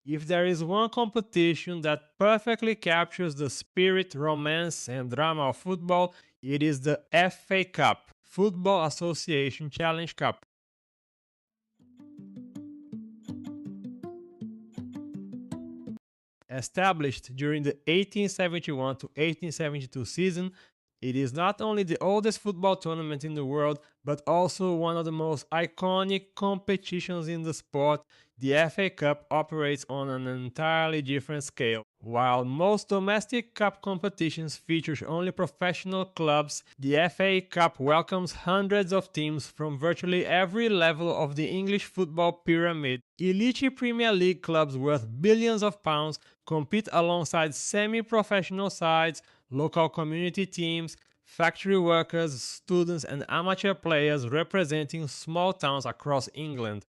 If there is one competition that perfectly captures the spirit, romance, and drama of football, it is the FA Cup, Football Association Challenge Cup. Established during the 1871 to 1872 season, it is not only the oldest football tournament in the world, but also one of the most iconic competitions in the sport. The FA Cup operates on an entirely different scale. While most domestic cup competitions feature only professional clubs, the FA Cup welcomes hundreds of teams from virtually every level of the English football pyramid. Elite Premier League clubs worth billions of pounds compete alongside semi-professional sides, local community teams, factory workers, students, and amateur players representing small towns across England.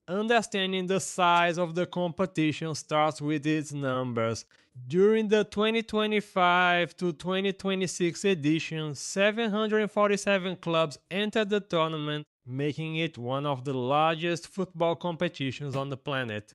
Understanding the size of the competition starts with its numbers. During the 2025 to 2026 edition, 747 clubs entered the tournament, making it one of the largest football competitions on the planet.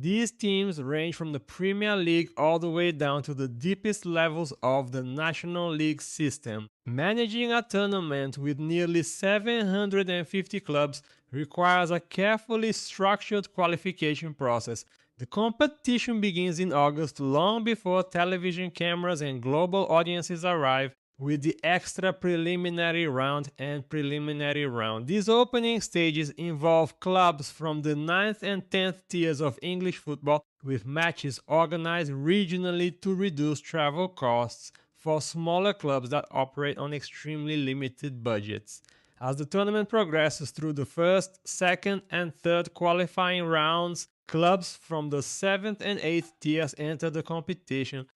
These teams range from the Premier League all the way down to the deepest levels of the National League system. Managing a tournament with nearly 750 clubs requires a carefully structured qualification process. The competition begins in August, long before television cameras and global audiences arrive, with the extra preliminary round and preliminary round. These opening stages involve clubs from the ninth and 10th tiers of English football, with matches organized regionally to reduce travel costs for smaller clubs that operate on extremely limited budgets. As the tournament progresses through the first, second, and third qualifying rounds, clubs from the 7th and 8th tiers enter the competition.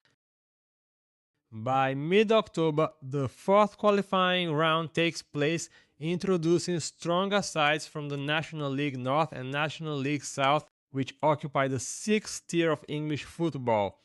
By mid-October, the fourth qualifying round takes place, introducing stronger sides from the National League North and National League South, which occupy the sixth tier of English football.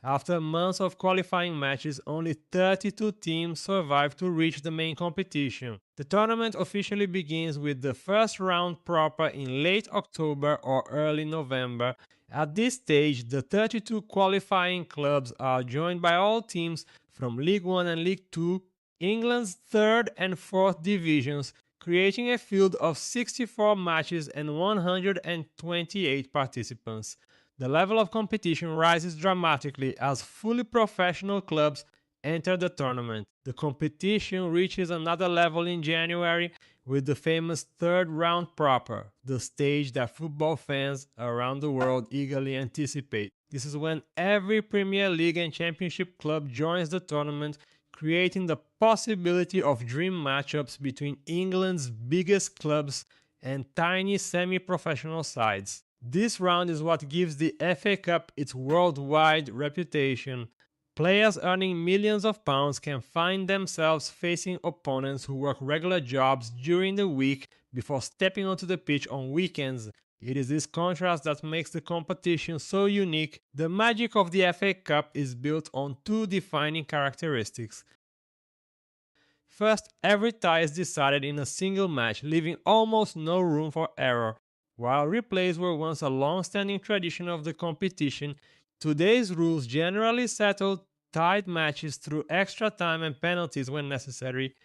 After months of qualifying matches, only 32 teams survive to reach the main competition. The tournament officially begins with the first round proper in late October or early November. At this stage, the 32 qualifying clubs are joined by all teams from League One and League Two, England's third and fourth divisions, creating a field of 64 matches and 128 participants. The level of competition rises dramatically as fully professional clubs enter the tournament. The competition reaches another level in January with the famous third round proper, the stage that football fans around the world eagerly anticipate. This is when every Premier League and Championship club joins the tournament, creating the possibility of dream matchups between England's biggest clubs and tiny semi-professional sides. This round is what gives the FA Cup its worldwide reputation. Players earning millions of pounds can find themselves facing opponents who work regular jobs during the week before stepping onto the pitch on weekends. It is this contrast that makes the competition so unique. The magic of the FA Cup is built on two defining characteristics. First, every tie is decided in a single match, leaving almost no room for error. While replays were once a long-standing tradition of the competition, today's rules generally settle tied matches through extra time and penalties when necessary.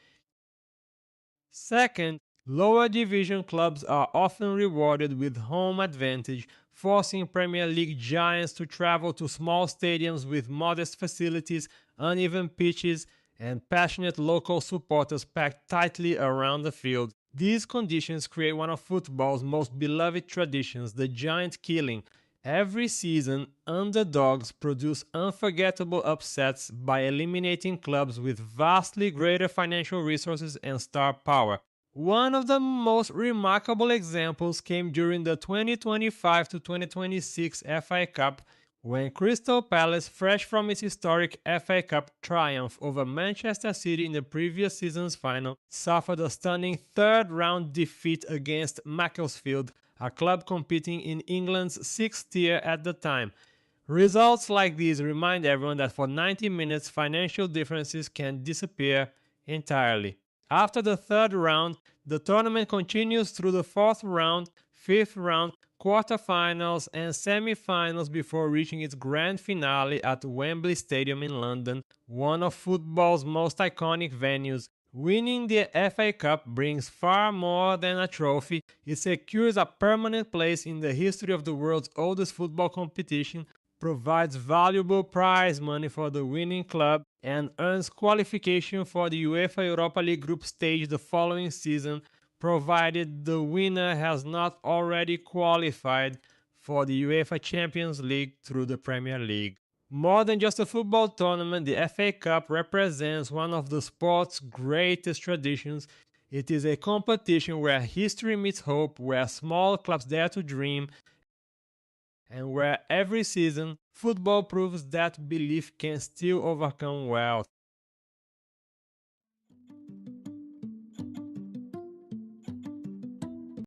Second, lower division clubs are often rewarded with home advantage, forcing Premier League giants to travel to small stadiums with modest facilities, uneven pitches, and passionate local supporters packed tightly around the field. These conditions create one of football's most beloved traditions, the giant killing. Every season, underdogs produce unforgettable upsets by eliminating clubs with vastly greater financial resources and star power. One of the most remarkable examples came during the 2025 to 2026 FA Cup, when Crystal Palace, fresh from its historic FA Cup triumph over Manchester City in the previous season's final, suffered a stunning third-round defeat against Macclesfield, a club competing in England's sixth tier at the time. Results like these remind everyone that for 90 minutes, financial differences can disappear entirely. After the third round, the tournament continues through the fourth round, fifth round, quarterfinals and semi-finals before reaching its grand finale at Wembley Stadium in London, one of football's most iconic venues. Winning the FA Cup brings far more than a trophy. It secures a permanent place in the history of the world's oldest football competition, provides valuable prize money for the winning club, and earns qualification for the UEFA Europa League group stage the following season, provided the winner has not already qualified for the UEFA Champions League through the Premier League. More than just a football tournament, the FA Cup represents one of the sport's greatest traditions. It is a competition where history meets hope, where small clubs dare to dream, and where every season football proves that belief can still overcome wealth.